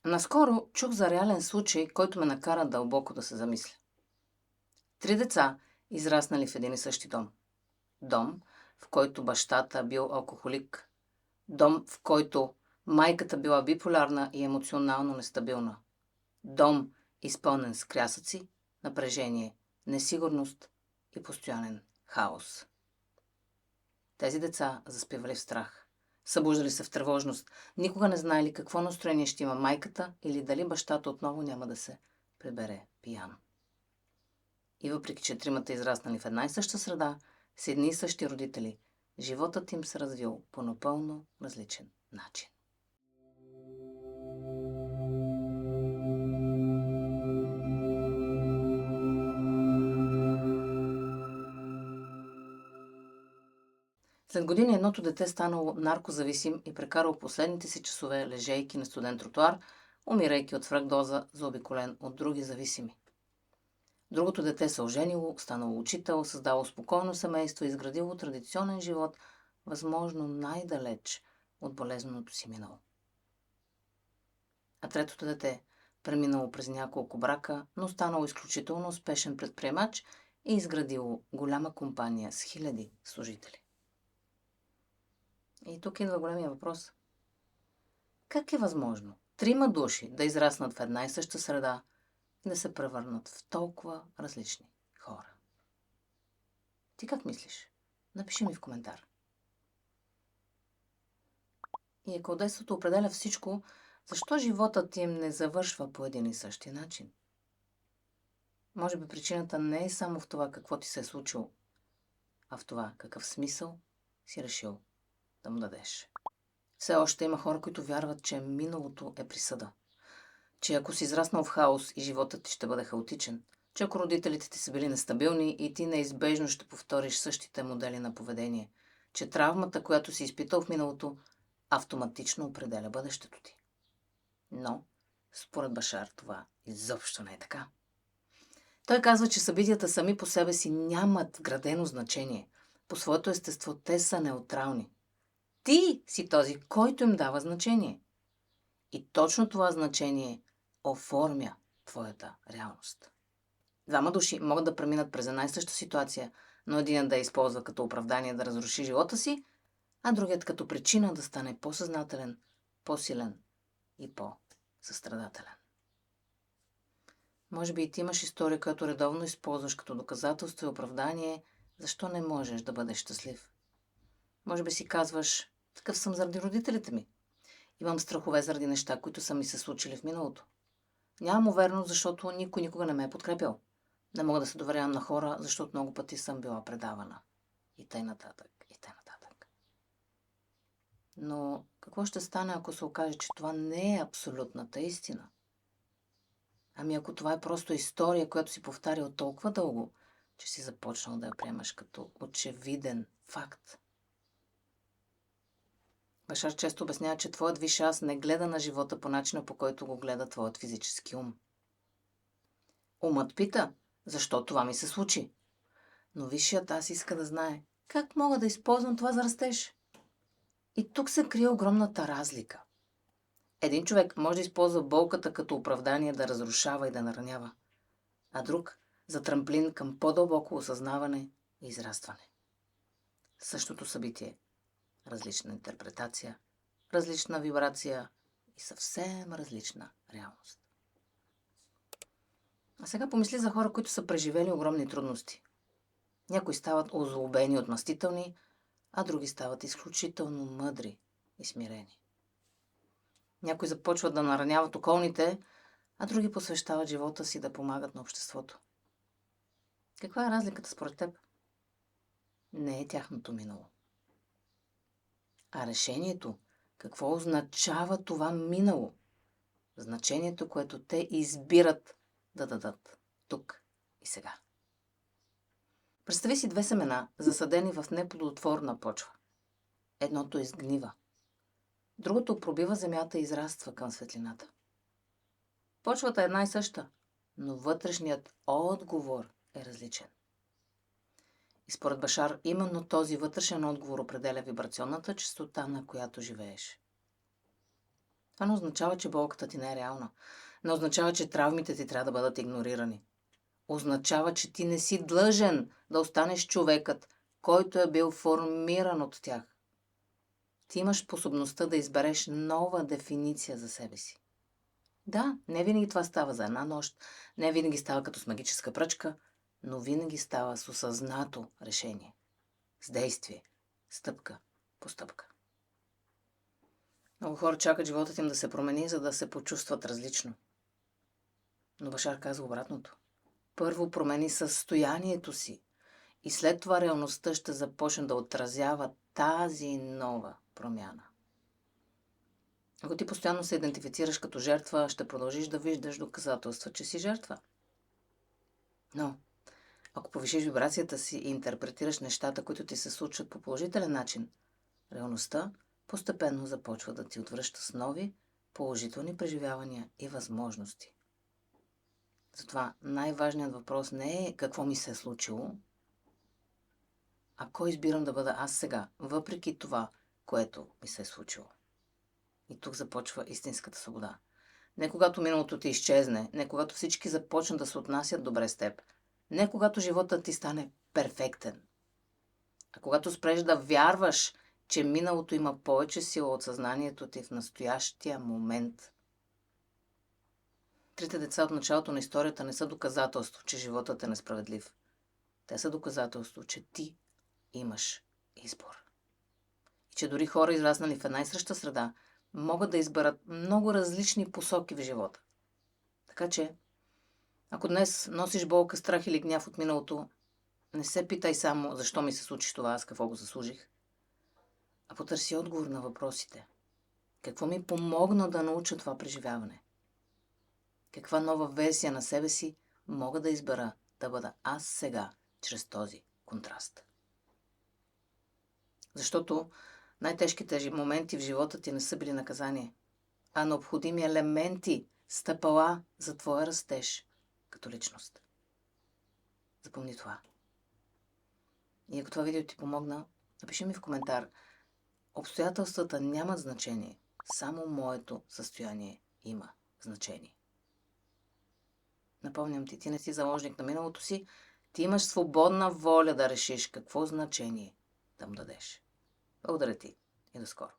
Наскоро чух за реален случай, който ме накара дълбоко да се замисля. Три деца, израснали в един и същи дом. Дом, в който бащата бил алкохолик. Дом, в който майката била биполярна и емоционално нестабилна. Дом, изпълнен с крясъци, напрежение, несигурност и постоянен хаос. Тези деца заспивали в страх. Събуждали се в тревожност. Никога не знаели какво настроение ще има майката или дали бащата отново няма да се прибере пиян. И въпреки, че тримата израснали в една и съща среда, с едни и същи родители, животът им се развил по напълно различен начин. След години едното дете станало наркозависим и прекарало последните си часове лежейки на студен тротуар, умирайки от свръхдоза, заобиколен от други зависими. Другото дете се оженило, станало учител, създало спокойно семейство и изградило традиционен живот, възможно най-далеч от болезненото си минало. А третото дете преминало през няколко брака, но станало изключително успешен предприемач и изградило голяма компания с хиляди служители. И тук идва големия въпрос. Как е възможно трима души да израснат в една и съща среда и да се превърнат в толкова различни хора? Ти как мислиш? Напиши ми в коментар. И ако детството определя всичко, защо животът им не завършва по един и същи начин? Може би причината не е само в това какво ти се е случило, а в това какъв смисъл си решил да му дадеш. Все още има хора, които вярват, че миналото е присъда. Че ако си израснал в хаос и животът ти ще бъде хаотичен. Че ако родителите ти са били нестабилни и ти неизбежно ще повториш същите модели на поведение. Че травмата, която си изпитал в миналото, автоматично определя бъдещето ти. Но, според Башар, това изобщо не е така. Той казва, че събитията сами по себе си нямат вградено значение. По своето естество те са неутрални. Ти си този, който им дава значение. И точно това значение оформя твоята реалност. Двама души могат да преминат през една и съща ситуация, но един да я използва като оправдание да разруши живота си, а другият като причина да стане по-съзнателен, по-силен и по-състрадателен. Може би и ти имаш история, която редовно използваш като доказателство и оправдание, защо не можеш да бъдеш щастлив. Може би си казваш, такъв съм заради родителите ми. Имам страхове заради неща, които са ми се случили в миналото. Нямам увереност, защото никой никога не ме е подкрепил. Не мога да се доверявам на хора, защото много пъти съм била предавана. И тъй нататък, и тъй нататък. Но какво ще стане, ако се окаже, че това не е абсолютната истина? Ами ако това е просто история, която си повтарял толкова дълго, че си започнал да я приемаш като очевиден факт. Башар често обяснява, че твоят висш аз не гледа на живота по начина, по който го гледа твоят физически ум. Умът пита, защо това ми се случи? Но висшият аз иска да знае, как мога да използвам това за растеж? И тук се крие огромната разлика. Един човек може да използва болката като оправдание да разрушава и да наранява, а друг за трамплин към по-дълбоко осъзнаване и израстване. Същото събитие, различна интерпретация, различна вибрация и съвсем различна реалност. А сега помисли за хора, които са преживели огромни трудности. Някои стават озлобени и отмъстителни, а други стават изключително мъдри и смирени. Някои започват да нараняват околните, а други посвещават живота си да помагат на обществото. Каква е разликата според теб? Не е тяхното минало. А решението, какво означава това минало? Значението, което те избират да дадат тук и сега. Представи си две семена, засадени в неплодотворна почва. Едното изгнива. Другото пробива земята и израства към светлината. Почвата е една и съща, но вътрешният отговор е различен. И според Башар, именно този вътрешен отговор определя вибрационната честота, на която живееш. Това не означава, че болката ти не е реална. Не означава, че травмите ти трябва да бъдат игнорирани. Означава, че ти не си длъжен да останеш човекът, който е бил формиран от тях. Ти имаш способността да избереш нова дефиниция за себе си. Да, не винаги това става за една нощ, не винаги става като с магическа пръчка, но винаги става с осъзнато решение. С действие. Стъпка по стъпка. Много хора чакат животът им да се промени, за да се почувстват различно. Но Башар казва обратното. Първо промени състоянието си и след това реалността ще започне да отразява тази нова промяна. Ако ти постоянно се идентифицираш като жертва, ще продължиш да виждаш доказателства, че си жертва. Но, ако повишиш вибрацията си и интерпретираш нещата, които ти се случват по положителен начин, реалността постепенно започва да ти отвръща с нови, положителни преживявания и възможности. Затова най-важният въпрос не е какво ми се е случило, а кой избирам да бъда аз сега, въпреки това, което ми се е случило. И тук започва истинската свобода. Не когато миналото ти изчезне, не когато всички започнат да се отнасят добре с теб, не когато животът ти стане перфектен, а когато спреш да вярваш, че миналото има повече сила от съзнанието ти в настоящия момент. Трите деца от началото на историята не са доказателство, че животът е несправедлив. Те са доказателство, че ти имаш избор. И че дори хора, израснали в една и съща среда, могат да изберат много различни посоки в живота. Така че, ако днес носиш болка, страх или гняв от миналото, не се питай само защо ми се случи това, аз какво го заслужих, а потърси отговор на въпросите. Какво ми помогна да науча това преживяване? Каква нова версия на себе си мога да избера да бъда аз сега, чрез този контраст? Защото най-тежките моменти в живота ти не са били наказание, а необходими елементи, стъпала за твоя растеж като личност. Запомни това. И ако това видео ти помогна, напиши ми в коментар. Обстоятелствата нямат значение, само моето състояние има значение. Напомням ти, ти не си заложник на миналото си, ти имаш свободна воля да решиш какво значение да му дадеш. Благодаря ти и до скоро.